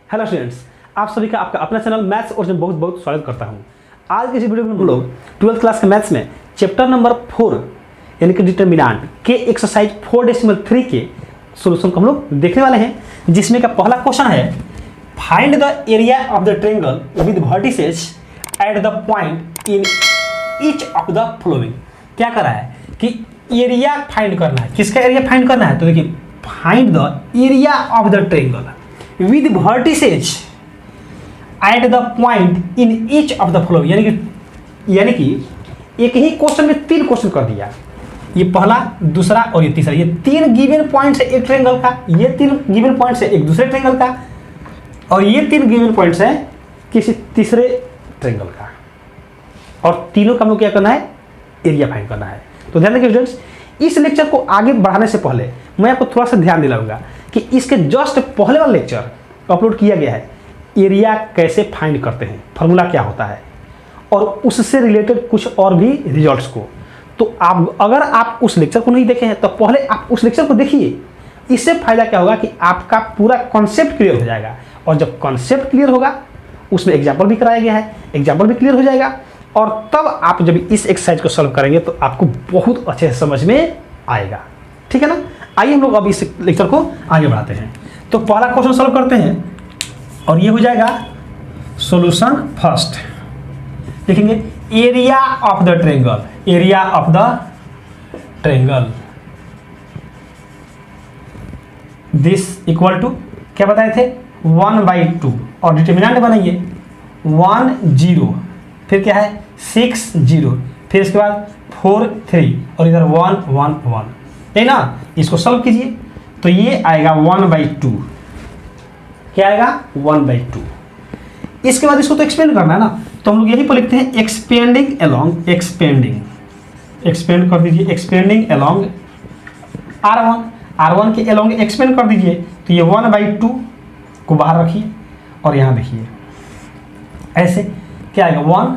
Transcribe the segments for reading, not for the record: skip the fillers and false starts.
Hello students, आप सभी का आपका अपना चैनल मैथ्स और बहुत बहुत स्वागत करता हूं। आज की इस वीडियो में हम लोग 12th क्लास के मैथ्स में चैप्टर नंबर 4 यानी कि डिटरमिनेंट के एक्सरसाइज 4.3 के सॉल्यूशन को हम लोग देखने वाले हैं, जिसमें का पहला क्वेश्चन है find the area of the triangle with vertices at the point in each of the following. क्या कर रहा है कि एरिया फाइंड करना है। किसका एरिया फाइंड करना है? तो देखिए, find the area of the triangle with vertices at the point in each of the following। यानी कि एक ही क्वेश्चन में 3 क्वेश्चन कर दिया। ये पहला, दूसरा और ये तीसरा। ये 3 गिवन पॉइंट्स है एक ट्रायंगल का, ये 3 गिवन पॉइंट्स है एक दूसरे ट्रायंगल का, और ये 3 गिवन पॉइंट्स है किसी तीसरे ट्रायंगल का। और तीनों का हम लोग क्या करना है? एरिया फाइंड करना है। तो ध्यान रखिए स्टूडेंट्स, इस लेक्चर को आगे बढ़ाने से पहले मैं आपको थोड़ा सा ध्यान दिलाऊंगा कि इसके जस्ट पहले वाला लेक्चर अपलोड किया गया है, एरिया कैसे फाइंड करते हैं, फार्मूला क्या होता है, और उससे रिलेटेड कुछ और भी रिजल्ट्स को। तो आप अगर आप उस लेक्चर को नहीं देखे हैं तो पहले आप उस लेक्चर को देखिए। इससे फायदा क्या होगा कि आपका पूरा कॉन्सेप्ट क्लियर हो जाएगा, और जब कॉन्सेप्ट क्लियर होगा उसमें एग्जाम्पल भी कराया गया है, एग्जाम्पल भी क्लियर हो जाएगा, और तब आप जब इस एक्सरसाइज को सॉल्व करेंगे तो आपको बहुत अच्छे से समझ में आएगा। ठीक है ना? आइए हम लोग अब इस लेक्चर को आगे बढ़ाते हैं। तो पहला क्वेश्चन सॉल्व करते हैं, और ये हो जाएगा सॉल्यूशन फर्स्ट। लिखेंगे area of the triangle, area of the triangle this equal to क्या बताए थे? 1/2, और डिटरमिनेंट बनाइए 1 0, फिर क्या है 6 0, फिर इसके बाद 4 3, और इधर 1 1 1, है ना? इसको सॉल्व कीजिए तो ये आएगा 1/2। क्या आएगा? 1/2। इसके बाद इसको तो एक्सपेंड करना है ना, तो हम लोग यही पर लिखते हैं एक्सपेंडिंग अलोंग, एक्सपेंड कर दीजिए, एक्सपेंडिंग अलोंग R1 के अलोंग एक्सपेंड कर दीजिए, तो ये 1/2 को बाहर रखिए और यहाँ देखिए ऐसे क्या आएगा 1,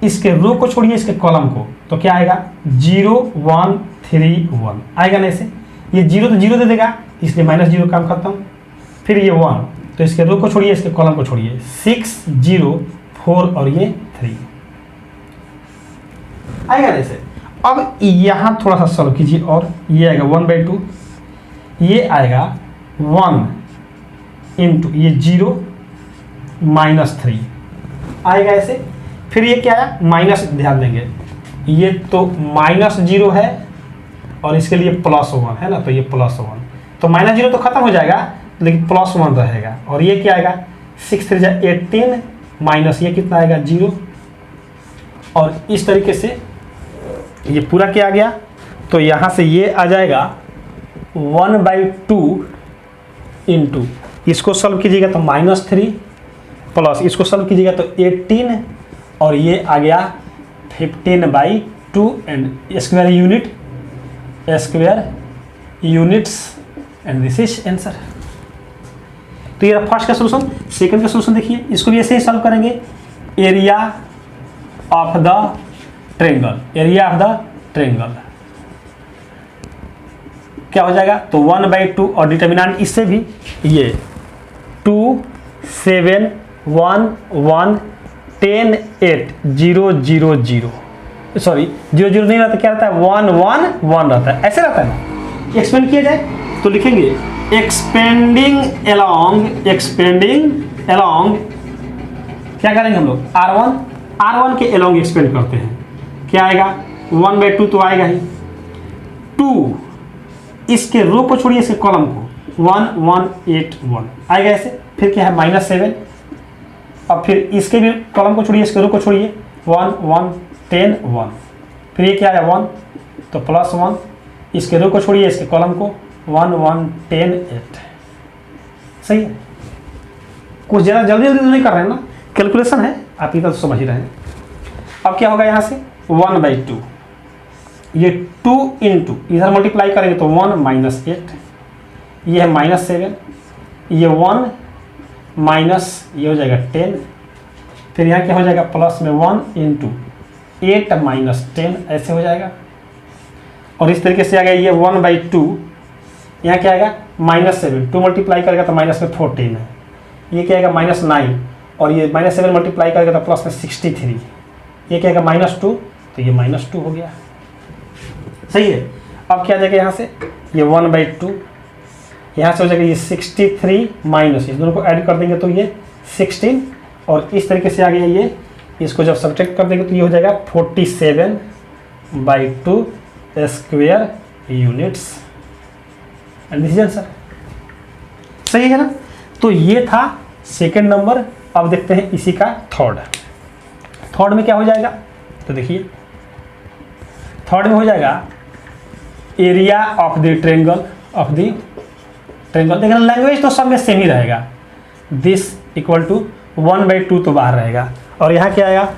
इसके रो को छोड़िए, इसके कॉलम को, तो क्या आएगा 0 1 3 1 आएगा ना। ऐसे ये 0 तो 0 दे देगा, इसलिए -0 काम खत्म। फिर ये 1, तो इसके रो को छोड़िए, इसके कॉलम को छोड़िए, 6 0 4 और ये 3 आएगा ना ऐसे। अब यहाँ थोड़ा सा सॉल्व कीजिए, और ये आएगा 1/2, ये आएगा 1 इंटू ये 0 -3 आएगा ऐसे। फिर ये क्या है? माइनस, ध्यान देंगे ये तो -0 है और इसके लिए +1 है ना, तो ये +1, तो -0 तो खत्म हो जाएगा, लेकिन +1 रहेगा। और ये क्या आएगा 6 3 18 माइनस ये कितना आएगा 0, और इस तरीके से ये पूरा क्या आ गया। तो यहाँ से ये आ जाएगा 1/2 इंटू, इसको सॉल्व कीजिएगा तो -3, प्लस इसको सॉल्व कीजिएगा तो 18, और ये आ गया 15/2 and square units and this is answer. तो ये फर्स्ट का सॉल्यूशन। सेकंड का सॉल्यूशन देखिए, इसको भी ऐसे ही सॉल्व करेंगे। Area of the triangle, area of the triangle क्या हो जाएगा? तो 1/2, और डिटरमिनेंट इससे भी ये 2 7 1 1 10 8 0 0 0, सॉरी 0 0 नहीं रहता, क्या रहता है 1 1 1 रहता है, ऐसे रहता है ना। एक्सपेंड किया जाए तो लिखेंगे एक्सपेंडिंग अलोंग क्या करेंगे हम लोग? R1 के अलोंग एक्सपेंड करते हैं, क्या आएगा 1/2 तो आएगा ही, 2 इसके रो को छोड़िए, इसके कॉलम को 1 1 8 1 आएगा ऐसे। फिर क्या है -7, और फिर इसके भी कॉलम को छोड़िए, इसके रो को छोड़िए, 1 1 10 1, फिर ये क्या आया 1, तो +1, इसके रो को छोड़िए, इसके कॉलम को 1 1 10 8। सही है? कुछ ज़रा जल्दी तो नहीं कर रहे हैं ना, कैलकुलेशन है, आप इधर तो समझ ही रहे हैं। अब क्या होगा यहाँ से 1/2, ये 2 इंटू इधर मल्टीप्लाई करेंगे तो 1 -8, ये है -7, ये 1 माइनस ये हो जाएगा 10, फिर यहाँ क्या हो जाएगा प्लस में 1 इंटू 8 - 10 ऐसे हो जाएगा। और इस तरीके से आ गया ये 1/2 यहाँ क्या आएगा -7, 2 मल्टीप्लाई करेगा तो माइनस में 14 है, ये क्या आएगा -9, और ये -7 मल्टीप्लाई करेगा तो प्लस में 63, ये क्या आएगा -2, तो ये -2 हो गया। सही है। अब क्या आ जाएगा यहाँ से, ये 1/2, यहाँ से हो जाएगा ये 63 माइनस, इस दोनों को ऐड कर देंगे तो ये 16, और इस तरीके से आ गया ये, इसको जब सब्ट्रैक्ट कर देंगे तो ये हो जाएगा 47/2 square units, and this is answer. सही है ना। तो ये था सेकंड नंबर। अब देखते हैं इसी का थर्ड में क्या हो जाएगा, तो देखिए थर्ड में हो जाएगा एरिया ऑफ द ट्रायंगल देखना, लैंग्वेज तो सब में सेम ही रहेगा, दिस इक्वल टू 1/2 तो बाहर रहेगा, और यहाँ क्या आएगा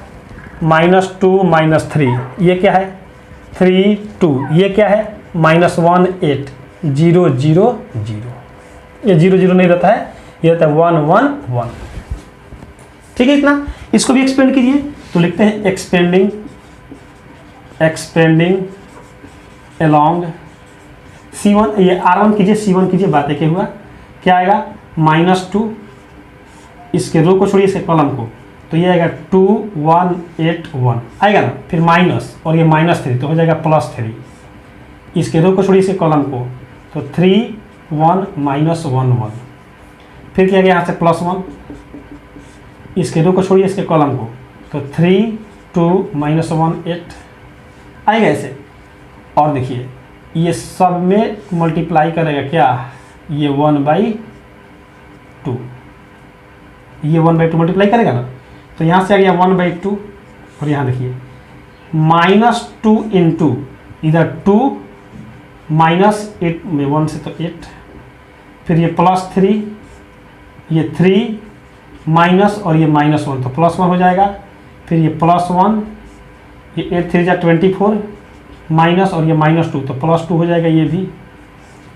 -2 -3, ये क्या है 3 2, ये क्या है -1 8 0 0 0, ये 0 0 नहीं रहता है, ये रहता है 1 1 1। ठीक है, इतना। इसको भी एक्सपेंड कीजिए, तो लिखते हैं एक्सपेंडिंग अलोंग C1, ये R1 कीजिए, C1 कीजिए, बात एक हुआ। क्या आएगा -2, इसके रो को छोड़िए, इसके कॉलम को, तो ये आएगा 2 1 8 1 आएगा ना, फिर माइनस, और ये -3 तो हो जाएगा +3, इसके रो को छोड़िए, इसके कॉलम को, तो 3 1 -1 1, फिर क्या गया यहाँ से +1, इसके रो को छोड़िए, इसके कॉलम को, तो 3 2 -1 8 आएगा ऐसे। और देखिए ये सब में मल्टीप्लाई करेगा क्या, ये 1/2, ये 1/2 मल्टीप्लाई करेगा ना, तो यहाँ से आ गया 1/2, और यहाँ देखिए -2 इंटू इधर 2 -8 में 1 से तो 8, फिर ये +3, ये 3 माइनस, और ये -1 तो +1 हो जाएगा, फिर ये +1, ये 8 3 जा 24 माइनस, और ये -2 तो +2 हो जाएगा ये भी,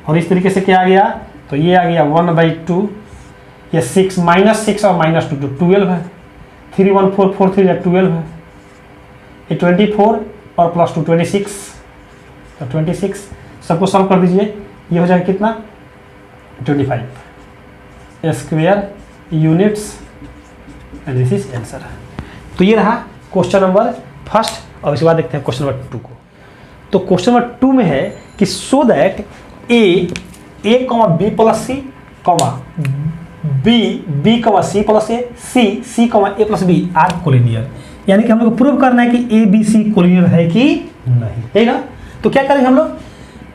और इस तरीके से क्या आ गया, तो ये आ गया 1/2, ये 6 -6 और -2 तो 12 है, 3 1 4 4 3 12 है, ये 24 और +2 26, तो 26 सबको सॉल्व कर दीजिए, ये हो जाएगा कितना 25 square units, and this is answer. तो ये रहा क्वेश्चन नंबर फर्स्ट, और इसके बाद देखते हैं क्वेश्चन नंबर 2 को। तो क्वेश्चन नंबर 2 में है कि so that a b + c, b + c + a, c a + b are collinear, यानी कि हम लोग को प्रूव करना है कि a b c कोलिनियर है कि नहीं, है ना। तो क्या करेंगे हम लोग,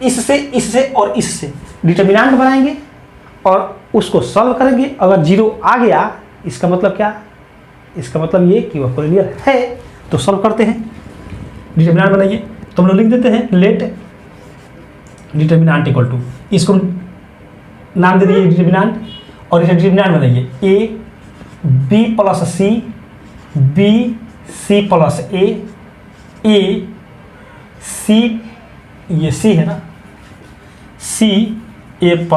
इससे और इससे डिटर्मिनेंट बनाएंगे और उसको सॉल्व करेंगे। अगर 0 आ गया, इसका मतलब क्या, इसका मतलब ये कि वह कोलिनियर है। तो सॉल्व करते हैं, डिटर्मिनेंट बनाइए, तो हम लोग लिख देते हैं लेट डिटर्मिनेंट इक्वल टू, इसको नाम दे दीजिए डिटर्मिनेंट, और इसे डिटर्मिनेंट बनाइए a b + c, b c + a c, ये c है ना, c a +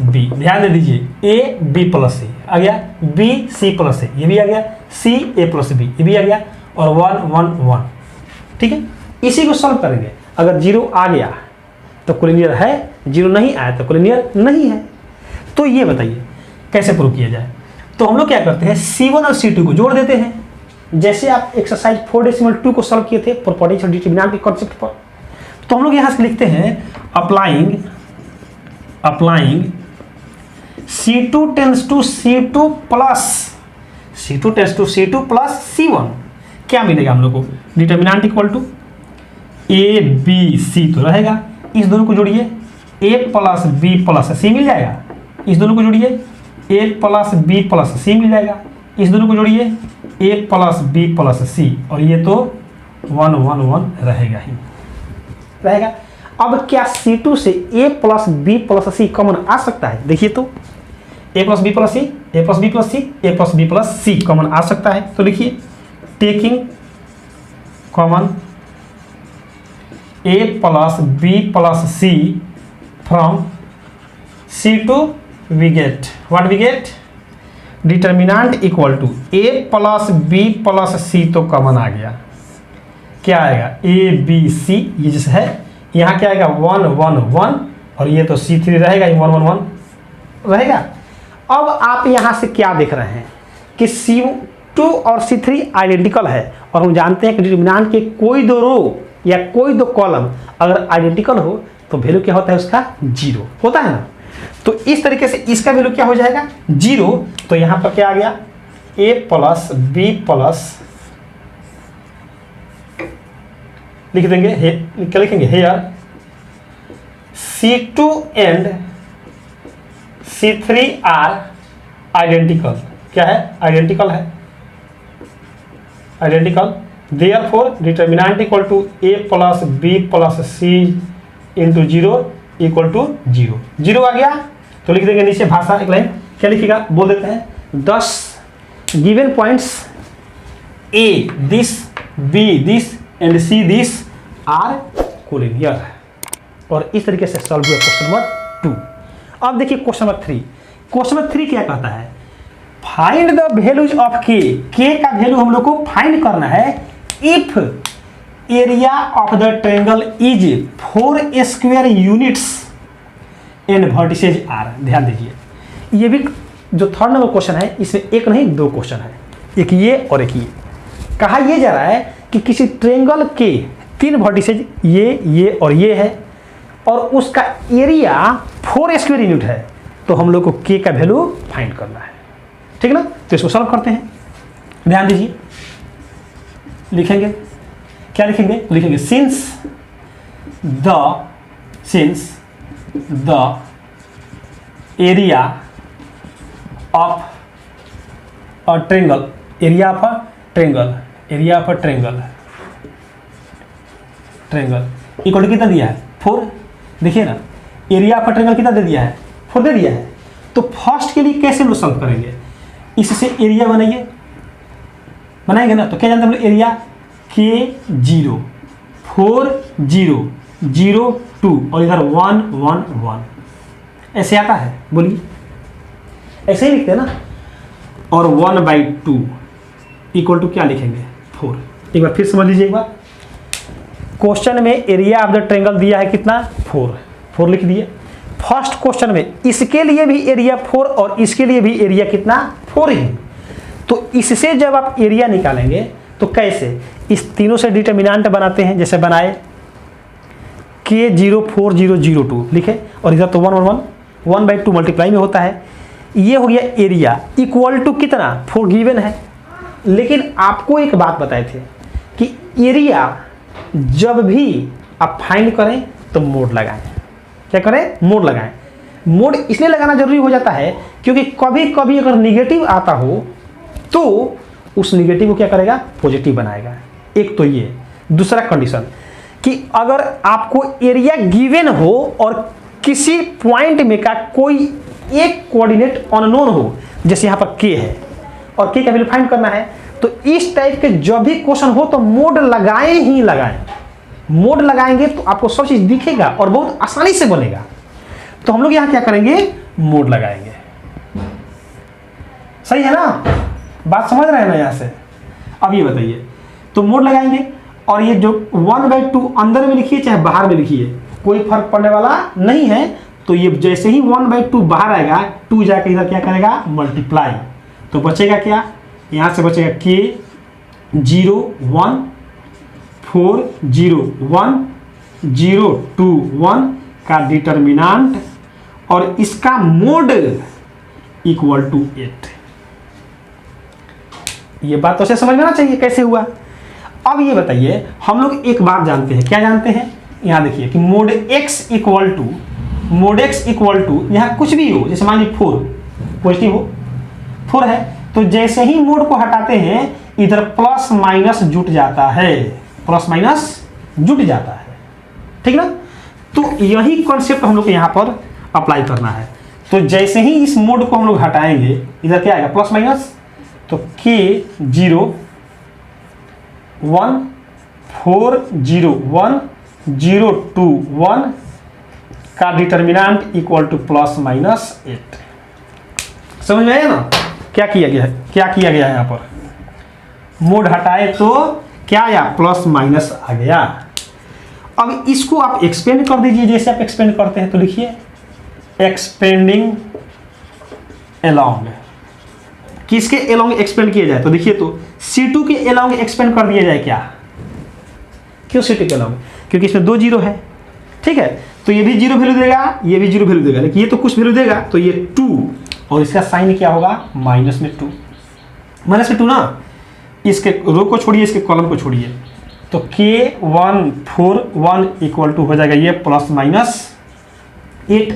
b, ध्यान दे दीजिए a b + c आ गया, b c + a ये भी आ गया, c a + b ये भी आ गया, और 1 1 1। ठीक है, इसी को सॉल्व करेंगे। अगर 0 आ गया तो कोलिनियर है, 0 नहीं आया तो कोलिनियर नहीं है। तो ये बताइए कैसे प्रूव किया जाए। तो हम लोग क्या करते हैं, C1 और C2 को जोड़ देते हैं, जैसे आप एक्सरसाइज 4.2 को सॉल्व किए थे प्रॉपर्टीज और डिटरमिनेंट के कॉन्सेप्ट पर। तो हम लोग यहाँ से लिखते हैं applying C2 tense to C2 plus C1, क्या मिलेगा हम लोग को, determinant equal to A B C तो रहेगा, इस दोनों को जोड़िए A + B + C मिल जाएगा, इस दोनों को जोड़िए A + B + C मिल जाएगा, इस दोनों को जोड़िए A + B + C, और ये तो 1 1 1 रहेगा ही रहेगा। अब क्या C2 से A + B + C कॉमन आ सकता है, देखिए तो A + B + C, A + B + C, A + B + C common आ सकता है। तो लिखिए taking common A + B + C from C2 we get what we get, determinant equal to A + B + C तो common आ गया, क्या आएगा A B C, ये जैसे है, यहाँ क्या आएगा 1 1 1, और ये तो C3 रहेगा, ये 1 1 1 रहेगा। अब आप यहाँ से क्या देख रहे हैं कि C2 और C3 आइडेंटिकल है, और हम जानते हैं कि डिटरमिनेंट के कोई दो रो या कोई दो कॉलम अगर आइडेंटिकल हो तो वैल्यू क्या होता है उसका 0 होता है ना। तो इस तरीके से इसका वैल्यू क्या हो जाएगा 0। तो यहाँ पर क्या आ गया A प्लस B प्लस लिख देंगे, क्या लिखेंगे hair C2 and C3 are identical. क्या है आइडेंटिकल है, identical. Therefore determinant equal to A plus B plus C into 0 equal to 0। 0 आ गया तो लिख देंगे नीचे भाषा एक लाइन, क्या लिखेगा बोल देते हैं 10 given points A this B this and C this are collinear. और इस तरीके से सॉल्व हुआ क्वेश्चन नंबर 2। अब देखिए क्वेश्चन नंबर 3। क्वेश्चन नंबर 3 क्या कहता है, फाइंड द वैल्यूज ऑफ के। के का वैल्यू हम लोग को फाइंड करना है if area of the triangle is 4 square units and vertices are. ध्यान दीजिए ये भी जो थर्ड नंबर क्वेश्चन है इसमें एक नहीं दो क्वेश्चन है, एक ये और एक ये। कहा यह जा रहा है कि किसी ट्रायंगल के 3 वर्टिसेज ये और ये है और उसका एरिया 4 स्क्वायर यूनिट है, तो हम लोग को के का वैल्यू फाइंड करना है, ठीक ना। तो इसको सॉल्व करते हैं, ध्यान दीजिए। लिखेंगे क्या लिखेंगे, लिखेंगे since the area of a triangle, area of a triangle equal to कितना दिया है 4। देखिए ना एरिया ऑफ अ ट्रायंगल कितना दे दिया है 4 दे दिया है। तो फर्स्ट के लिए कैसे हम लोग सॉल्व करेंगे, इससे एरिया बनाएंगे ना। तो क्या जानते हैं हम लोग एरिया के 0 4 0 0 2 और इधर 1 1 1 ऐसे आता है, बोलिए ऐसे ही लिखते हैं ना। और 1/2 इक्वल टू क्या लिखेंगे 4। एक बार फिर समझ लीजिए, एक बार क्वेश्चन में एरिया ऑफ द ट्रायंगल दिया है कितना 4 लिख दिए। फर्स्ट क्वेश्चन में इसके लिए भी एरिया 4 और इसके लिए भी एरिया कितना 4 ही। तो इससे जब आप एरिया निकालेंगे तो कैसे, इस तीनों से डिटरमिनेंट बनाते हैं, जैसे बनाए के 0 4 0 0 2 लिखे और इधर तो 1 1 1 1/2 मल्टीप्लाई में होता है। ये हो गया एरिया इक्वल टू कितना 4 गिवन है। लेकिन आपको एक बात बताए थे कि एरिया जब भी आप फाइंड करें तो मोड लगाएं। क्या करें, मोड लगाएं। मोड इसलिए लगाना जरूरी हो जाता है क्योंकि कभी कभी अगर निगेटिव आता हो तो उस निगेटिव को क्या करेगा पॉजिटिव बनाएगा। एक तो ये, दूसरा कंडीशन कि अगर आपको एरिया गिवन हो और किसी पॉइंट में का कोई एक कोऑर्डिनेट अननोन हो, जैसे यहाँ पर के है और के का वैल्यू फाइंड करना है, तो इस टाइप के जब भी क्वेश्चन हो तो मोड लगाएं ही लगाएं। मोड लगाएंगे तो आपको सब चीज दिखेगा और बहुत आसानी से बनेगा। तो हम लोग यहाँ क्या करेंगे, मोड लगाएंगे। सही है ना, बात समझ रहे हैं ना यहाँ से। अब ये बताइए, तो मोड लगाएंगे और ये जो 1/2 अंदर में लिखिए चाहे बाहर में लिखिए कोई फर्क पड़ने वाला नहीं है। तो ये जैसे ही 1/2 बाहर आएगा 2 जाकर इधर क्या करेगा मल्टीप्लाई, तो बचेगा क्या, यहाँ से बचेगा के 0 1 4 0 1 0 2 1 का डिटरमिनेंट और इसका मोड इक्वल टू 8। ये बात तो से समझ में आना चाहिए कैसे हुआ। अब ये बताइए, हम लोग एक बात जानते हैं, क्या जानते हैं, यहाँ देखिए कि मोड x इक्वल टू यहाँ कुछ भी हो, जैसे मान लीजिए 4 पॉजिटिव हो 4 है, तो जैसे ही मोड को हटाते हैं इधर प्लस माइनस जुट जाता है, ठीक ना। तो यही कॉन्सेप्ट हम लोग को यहाँ पर अप्लाई करना है। तो जैसे ही इस मोड को हम लोग हटाएंगे इधर क्या आएगा प्लस माइनस, तो के 0 1 4 0 1 0 2 1 का determinant equal two plus minus 8। समझ में आया ना क्या किया गया है यहाँ पर, मोड हटाए तो क्या आया प्लस माइनस आ गया। अब इसको आप एक्सपेंड कर दीजिए, जैसे आप एक्सपेंड करते हैं तो लिखिए एक्सपेंडिंग अलोंग। किसके अलोंग एक्सपेंड किया जाए तो देखिए तो C2 के अलोंग एक्सपेंड कर दिया जाए क्या? क्यों C2 के अलोंग? क्योंकि इसमें 2 जीरो है, ठीक है, तो ये भी जीरो वैल्यू देगा, ये भी जीरो वैल्यू देगा, लेकिन ये तो कुछ वैल्यू देगा, तो ये 2 और इसका साइन क्या होगा माइनस में 2, माइनस में 2 ना, इसके रो को छोड़िए, इसके कॉलम को छोड़िए, तो K141 इक्वल टू हो जाएगा ये प्लस माइनस 8,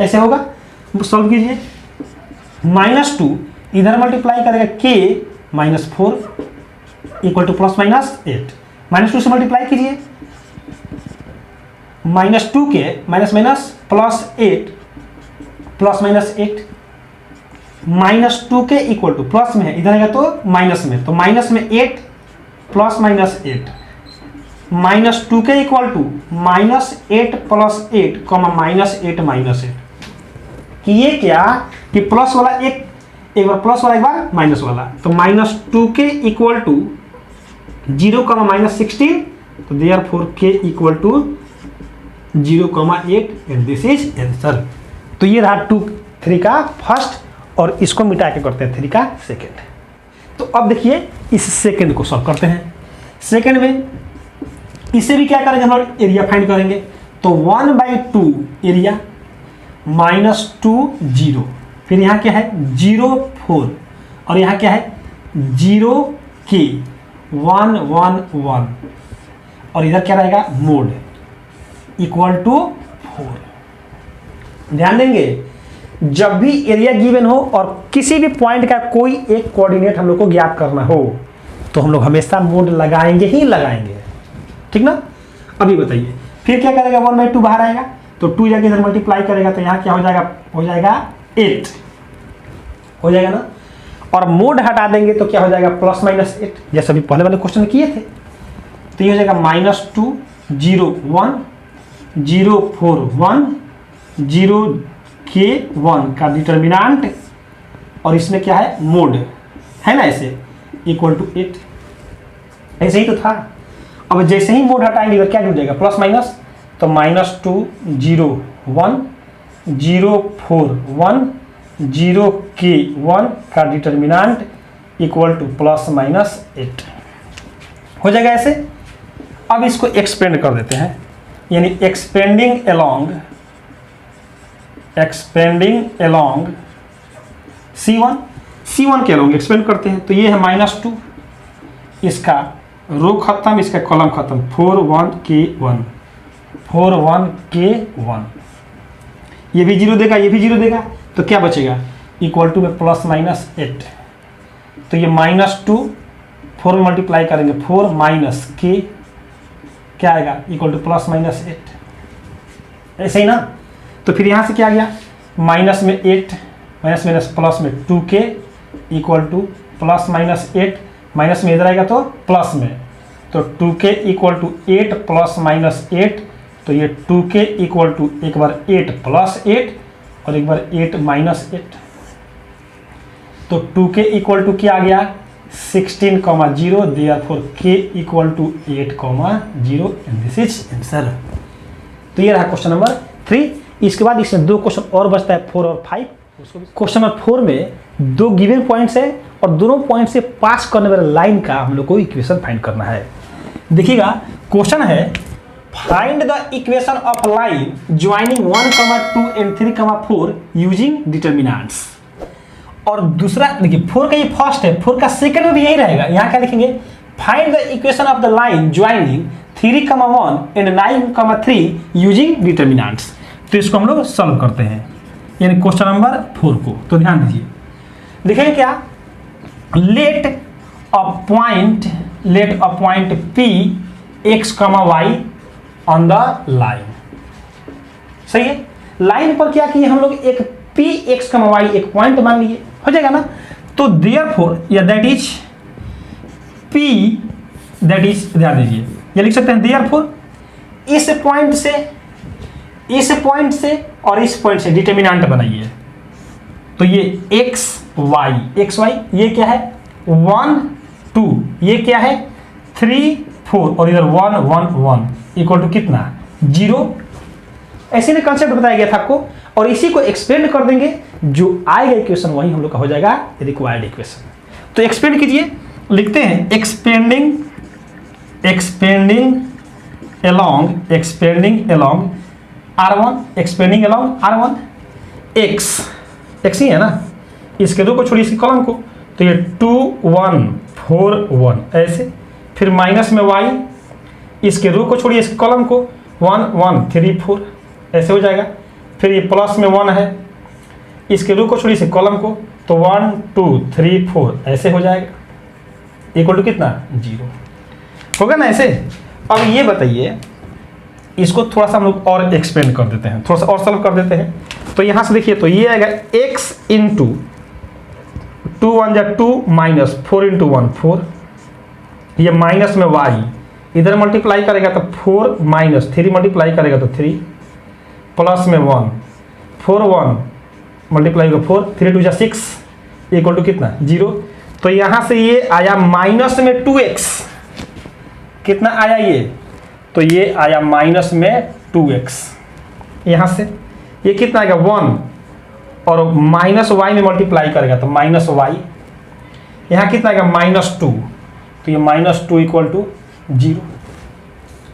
ऐसे होगा। सॉल्व कीजिए, -2 इधर मल्टीप्लाई करेगा K -4 equal two plus minus 8, -2 से मल्टीप्लाई कीजिए, -2 के minus minus plus 8 plus minus 8, -2 के इक्वल टू प्लस में है, इधर आएगा तो माइनस में, तो माइनस में 8 प्लस माइनस 8, -2 के इक्वल टू -8 प्लस 8 -8 -8, कि ये क्या कि प्लस वाला एक बार प्लस वाला एक बार माइनस वाला, तो -2 के इक्वल टू 0 -16, तो therefore K equal to 0,8 and this is answer. तो ये रहा 2 3 का फर्स्ट, और इसको मिटा के करते हैं 3 का सेकेंड। तो अब देखिए इस सेकेंड को सॉल्व करते हैं। सेकेंड में इसे भी क्या करेंगे हम लोग, एरिया फाइंड करेंगे, तो 1/2 एरिया -2 0, फिर यहाँ क्या है 0 4, और यहाँ क्या है 0 K 1 1 1, और इधर क्या रहेगा मोड इक्वल टू 4। ध्यान देंगे जब भी एरिया गिवन हो और किसी भी पॉइंट का कोई एक कोऑर्डिनेट हम लोग को ज्ञात करना हो, तो हम लोग हमेशा मोड लगाएंगे ही लगाएंगे, ठीक ना। अभी बताइए फिर क्या करेगा, 1/2 बाहर आएगा, तो 2 जाके इधर मल्टीप्लाई करेगा, तो यहाँ क्या हो जाएगा 8 हो जाएगा ना, और मोड हटा देंगे तो क्या हो जाएगा प्लस माइनस 8, जैसे अभी पहले वाले क्वेश्चन में किए थे। तो ये हो जाएगा -2 0 1 0 4 1 0 K 1 का डिटर्मिनेंट, और इसमें क्या है मोड है ना, ऐसे इक्वल टू 8, ऐसे ही तो था। अब जैसे ही मोड हटाएंगे तो क्या जुड़ जाएगा प्लस माइनस, तो -2 0 1 0 4 1 0 K 1 का determinant equal two plus minus 8 हो जाएगा ऐसे। अब इसको एक्सपेंड कर देते हैं, यानी एक्सपेंडिंग अलोंग C1 के अलोंग एक्सपेंड करते हैं, तो ये है -2, इसका रो खत्म, इसका कॉलम खत्म, 4 1 K 1 4 1 K 1, ये भी 0 देगा, ये भी 0 देगा, तो क्या बचेगा इक्वल टू में प्लस माइनस 8, तो ये -2 4 में मल्टीप्लाई करेंगे, 4 माइनस K क्या आएगा इक्वल टू प्लस माइनस 8, ऐसे ही ना। तो फिर यहाँ से क्या आ गया माइनस में 8 माइनस माइनस प्लस में 2K equal two plus minus 8, minus में इधर आएगा तो प्लस में, तो 2K equal to 8 plus minus 8, तो ये 2K इक्वल टू एक बार 8 प्लस 8 और एक बार 8 माइनस 8, तो 2K इक्वल टू क्या आ गया 16,0, therefore K equal to 8,0 and this is answer. तो ये रहा क्वेश्चन नंबर 3। इसके बाद इसमें 2 क्वेश्चन और बचता है 4 और 5। क्वेश्चन नंबर 4 में 2 गिवन पॉइंट्स है और दोनों पॉइंट से पास करने वाले लाइन का हम लोग को इक्वेशन फाइंड करना है। देखिएगा क्वेश्चन है find the equation of line joining 1, 2 and 3, 4 using determinants. और दूसरा देखिए 4 का ये फर्स्ट है, 4 का सेकंड में भी यही रहेगा। यहाँ क्या लिखेंगे find the equation of the line joining 3, 1 and 9, 3 using determinants. तो इसको हम लोग सॉल्व करते हैं, यानी क्वेश्चन नंबर 4 को। तो ध्यान दीजिए, देखेंगे क्या let a point P x, y on the line. सही है, लाइन पर क्या किए हम लोग एक P x, y एक पॉइंट मान लिए, हो जाएगा ना। तो देयरफॉर या that is P, that is ध्यान दीजिए ये लिख सकते हैं देयरफॉर इस पॉइंट से और इस पॉइंट से डिटर्मिनेंट बनाइए। तो ये x y ये क्या है 1 2, ये क्या है 3 4 और इधर 1 1 1, इक्वल टू कितना 0। ऐसे ने कंसेप्ट बताया गया था आपको, और इसी को एक्सपेंड कर देंगे, जो आएगा इक्वेशन वही हम लोग का हो जाएगा रिक्वायर्ड इक्वेशन। तो एक्सपेंड कीजिए, लिखते हैं expanding along R1, expanding along R1 x ही है ना, इसके रो को छोड़िए इसके कॉलम को, तो ये 2 1 4 1 ऐसे, फिर माइनस में y, इसके रो को छोड़िए इसके कॉलम को 1 1 3 4 ऐसे हो जाएगा, फिर ये प्लस में 1 है, इसके रो को छोड़िए इसके कॉलम को, तो 1 2 3 4 ऐसे हो जाएगा, इक्वल टू कितना 0 होगा ना ऐसे। अब ये बताइए, इसको थोड़ा सा हम लोग और एक्सपेंड कर देते हैं, थोड़ा सा और सॉल्व कर देते हैं। तो यहाँ से देखिए, तो ये आएगा x इंटू 2 1 2 माइनस 4 इंटू 1 4, ये माइनस में y, इधर मल्टीप्लाई करेगा तो 4 माइनस 3 मल्टीप्लाई करेगा तो 3, प्लस में 1 4 1 मल्टीप्लाई होगा 4 3 2 6 इक्वल टू कितना 0। तो यहाँ से ये आया माइनस में 2x, कितना आया ये, तो ये आया माइनस में 2x। यहाँ से ये कितना आएगा 1, और माइनस y में मल्टीप्लाई करेगा तो माइनस y, यहाँ कितना आएगा -2, तो ये -2 इक्वल टू 0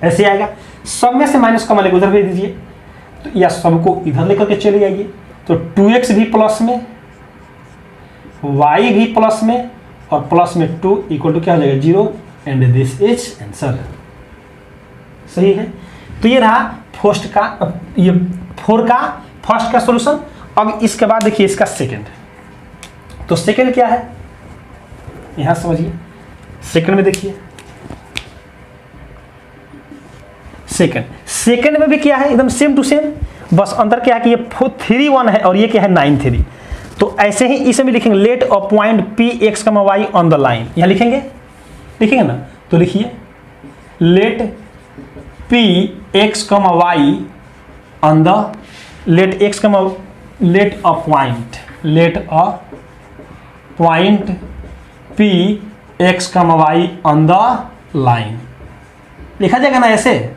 ऐसे आएगा। सब में से माइनस कॉमन लेकर उधर भेज दीजिए, तो या सबको इधर लेकर के चले आइए, तो 2x भी प्लस में, y भी प्लस में, और प्लस में 2 इक्वल टू क्या हो जाएगा 0, एंड दिस इज आंसर। सही है। तो ये रहा फर्स्ट का, ये 4 का फर्स्ट का सॉल्यूशन। अब इसके बाद देखिए इसका सेकंड, तो सेकंड क्या है यहां समझिए, सेकंड में देखिए, सेकंड में भी क्या है एकदम सेम टू सेम, बस अंदर क्या है कि ये 3 1 है और ये क्या है 9 3। तो ऐसे ही इसमें भी लिखेंगे let a point P X comma Y on the line, यहां लिखेंगे ना, तो लिखिए let P X comma Y on the, let a point P X comma Y on the line, लिखा जाएगा ना ऐसे।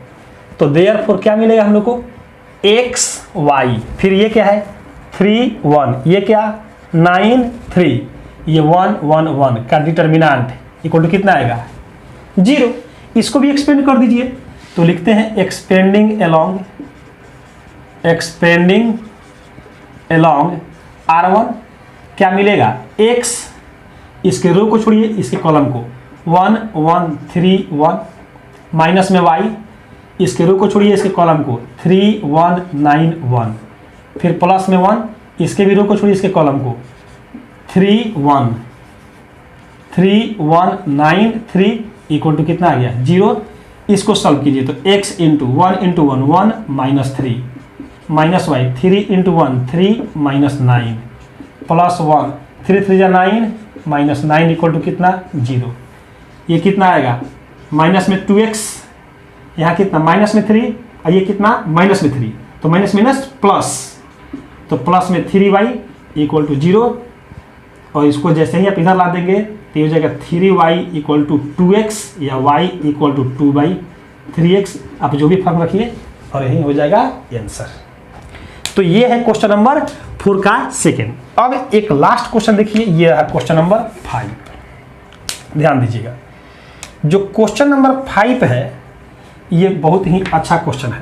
तो देयरफॉर क्या मिलेगा हम लोग को एक्स वाई, फिर ये क्या है 3 1, ये क्या 9 3, ये 1 1 1 का डिटर्मिनेंट इक्वल टू कितना आएगा 0। इसको भी एक्सपेंड कर दीजिए, तो लिखते हैं एक्सपेंडिंग अलोंग R1 क्या मिलेगा x, इसके रो को छोड़िए इसके कॉलम को 1 1 3 1, माइनस में y, इसके रो को छोड़िए इसके कॉलम को 3 1 9 1, फिर प्लस में 1, इसके भी रो को छोड़िए इसके कॉलम को 3 1 9 3 इक्वल टू कितना आ गया 0। इसको सॉल्व कीजिए, तो x into 1 into 1 1 minus 3, minus y 3 into 1 3 minus 9, plus 1 3 3 जा 9 माइनस 9 इक्वल टू कितना 0। ये कितना आएगा माइनस में 2x, यहाँ कितना माइनस में 3, और ये कितना माइनस में 3, तो माइनस माइनस प्लस, तो प्लस में 3y इक्वल टू 0, और इसको जैसे ही आप इधर ला देंगे तो ये हो जाएगा 3y इक्वल टू 2x, या y इक्वल टू 2/3x, आप जो भी फॉर्म रखिए और यही हो जाएगा आंसर। तो ये है क्वेश्चन नंबर 4 का सेकेंड। अब एक लास्ट क्वेश्चन देखिए, ये है क्वेश्चन नंबर 5। ध्यान दीजिएगा, जो क्वेश्चन नंबर 5 है ये बहुत ही अच्छा क्वेश्चन है।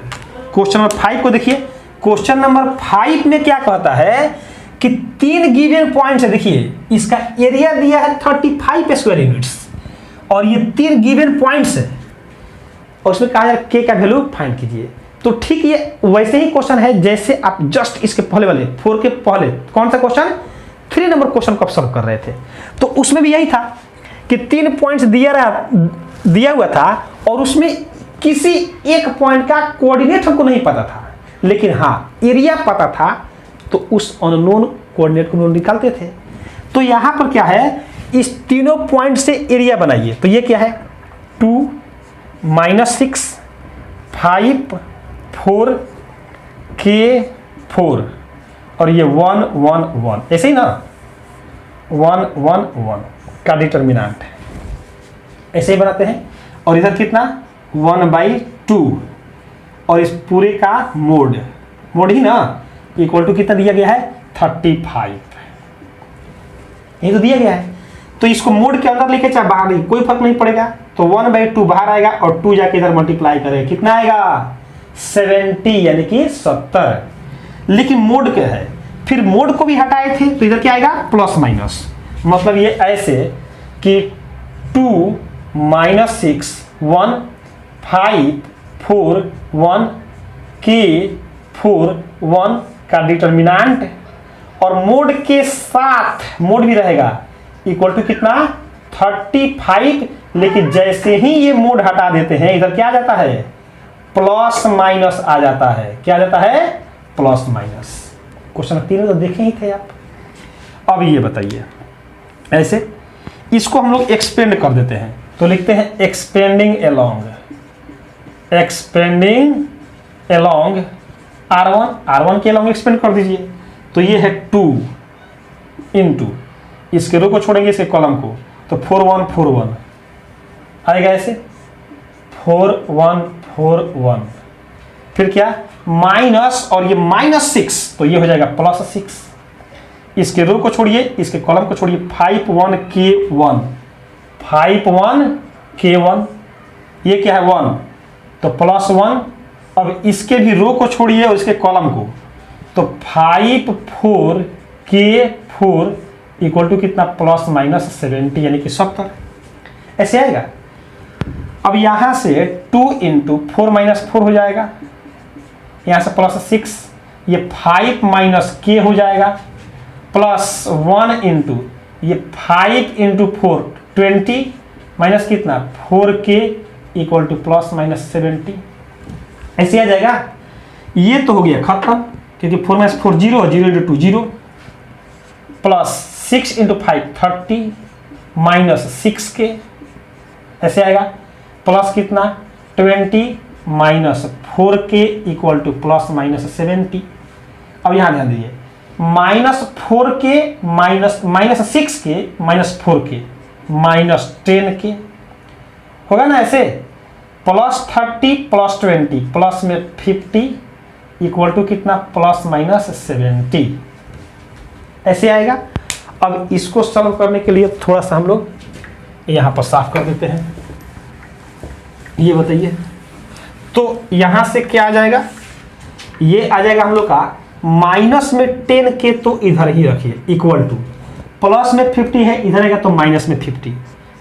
क्वेश्चन नंबर 5 को देखिए, क्वेश्चन नंबर 5 में क्या कहता है कि 3 गिवन पॉइंट्स है, देखिए इसका एरिया दिया है 35 स्क्वायर यूनिट्स, और ये 3 गिवन पॉइंट्स है, और उसमें कहा जाए के का वैल्यू फाइंड कीजिए। तो ठीक ये वैसे ही क्वेश्चन है जैसे आप जस्ट इसके पहले वाले 4 के पहले कौन सा क्वेश्चन 3 नंबर क्वेश्चन को आप सॉल्व कर रहे थे, तो उसमें भी यही था कि 3 पॉइंट्स दिया हुआ था, और उसमें किसी एक पॉइंट का कोऑर्डिनेट हमको नहीं पता था, लेकिन हाँ एरिया पता था, तो उस अननोन कोऑर्डिनेट को निकालते थे। तो यहां पर क्या है, इस तीनों पॉइंट से एरिया बनाइए। तो ये क्या है 2 -6 5 4 K 4, और ये 1 1 1, ऐसे ही ना 1 1 1 का डिटर्मिनेंट ऐसे ही बनाते हैं। और इधर कितना 1/2 और इस पूरे का मोड ही ना इक्वल टू कितना दिया गया है 35, ये तो दिया गया है। तो इसको मोड के अंदर लेके चाहे बाहर कोई फर्क नहीं पड़ेगा। तो 1/2 बाहर आएगा और 2 जाके इधर मल्टीप्लाई करेगा, कितना आएगा 70 यानी कि 70। लेकिन मोड क्या है, फिर मोड को भी हटाए थे तो इधर क्या आएगा प्लस माइनस, मतलब ये ऐसे कि 2 - 6 1 5 4 1 k 4 1 का डिटर्मिनेंट और मोड के साथ मोड भी रहेगा इक्वल टू कितना 35। लेकिन जैसे ही ये मोड हटा देते हैं इधर क्या आ जाता है प्लस माइनस आ जाता है। क्या आ जाता है प्लस माइनस। क्वेश्चन 3 में तो देखे ही थे आप। अब ये बताइए ऐसे इसको हम लोग एक्सपेंड कर देते हैं तो लिखते हैं एक्सपेंडिंग एलोंग R1 के एलोंग एक्सपेंड कर दीजिए। तो ये है 2 इंटू इसके रो को छोड़ेंगे इसके कॉलम को तो 4 1 4 1 आएगा ऐसे 4 1 4 1। फिर क्या माइनस और ये -6 तो ये हो जाएगा +6। इसके रो को छोड़िए इसके कॉलम को छोड़िए 5 1 k 1 5 1 k 1 ये क्या है 1 तो +1। अब इसके भी रो को छोड़िए और इसके कॉलम को तो 5 4 k 4 इक्वल टू कितना ±70 यानी कि 70 ऐसे आएगा। अब यहां से 2 इंटू 4 - 4 हो जाएगा, यहां से +6 ये 5 - k हो जाएगा +1 इंटू ये 5 इंटू 4 20 माइनस कितना 4k इक्वल टू ±70 ऐसे आ जाएगा। ये तो हो गया खत्म क्योंकि 4 - 4 0 0 इंटू 2 0 +6 इंटू 5 30 -6k ऐसे आएगा प्लस कितना 20 -4k इक्वल टू +-70। अब यहां ध्यान दीजिए -4k -6k -4k -10k होगा ना ऐसे +30 +20 प्लस में 50 इक्वल टू कितना ±70 ऐसे आएगा। अब इसको सॉल्व करने के लिए थोड़ा सा हम लोग यहां पर साफ कर देते हैं। ये बताइए तो यहां से क्या आ जाएगा, ये आ जाएगा हम लोग का माइनस में 10k तो इधर ही रखिए इक्वल टू प्लस में 50 है इधर आएगा तो माइनस में 50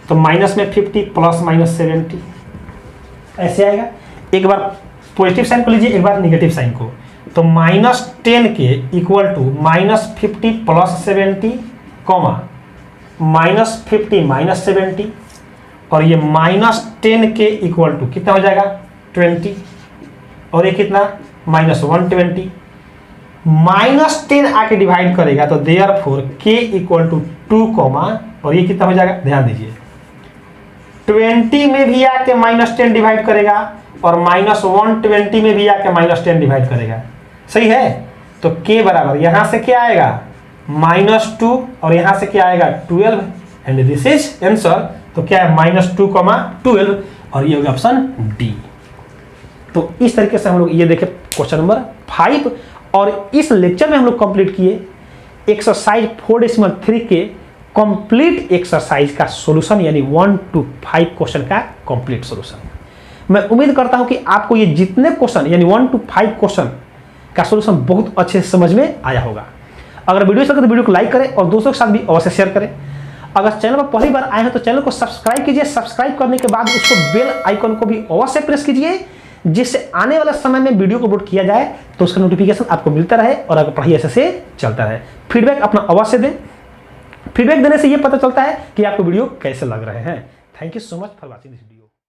तो माइनस में 50 +-70 ऐसे आएगा। एक बार पॉजिटिव साइन को लीजिए एक बार निगेटिव साइन को तो -10k इक्वल टू -50 +70 -50 -70 और ये -10k इक्वल टू कितना हो जाएगा 20 और ये कितना -120 -10 आके डिवाइड करेगा तो देयरफॉर k इक्वल टू 2 और ये कितना हो जाएगा ध्यान दीजिए 20 में भी आके -10 डिवाइड करेगा और -120 में भी आके -10 डिवाइड करेगा। सही है तो k बराबर यहां से क्या आएगा -2 और यहां से क्या आएगा 12 एंड दिस इज आंसर। तो क्या है -2, 12 और ये होगा ऑप्शन डी। तो इस तरीके से हम लोग ये देखें क्वेश्चन नंबर 5 और इस लेक्चर में हम लोग कंप्लीट किए एक्सरसाइज 4.3 के कंप्लीट एक्सरसाइज का सॉल्यूशन यानी 1 to 5 क्वेश्चन का कंप्लीट सॉल्यूशन। मैं उम्मीद करता हूं कि आपको ये जितने क्वेश्चन यानी 1 to 5 क्वेश्चन का सॉल्यूशन बहुत अच्छे से समझ में आया होगा। अगर वीडियो अच्छा लगे तो वीडियो को लाइक करें और दोस्तों के साथ भी अवश्य शेयर करें। अगर चैनल पर पहली बार आए हैं तो चैनल को सब्सक्राइब कीजिए। सब्सक्राइब करने के बाद उसको बेल आइकन को भी अवश्य प्रेस कीजिए जिससे आने वाले समय में वीडियो को अपलोड किया जाए तो उसका नोटिफिकेशन आपको मिलता रहे और अगर पढ़ाई ऐसे से चलता रहे। फीडबैक अपना अवश्य दें। फीडबैक देने से ये पता चलता है कि आपको वीडियो कैसे लग रहे हैं। Thank you so much for watching this video.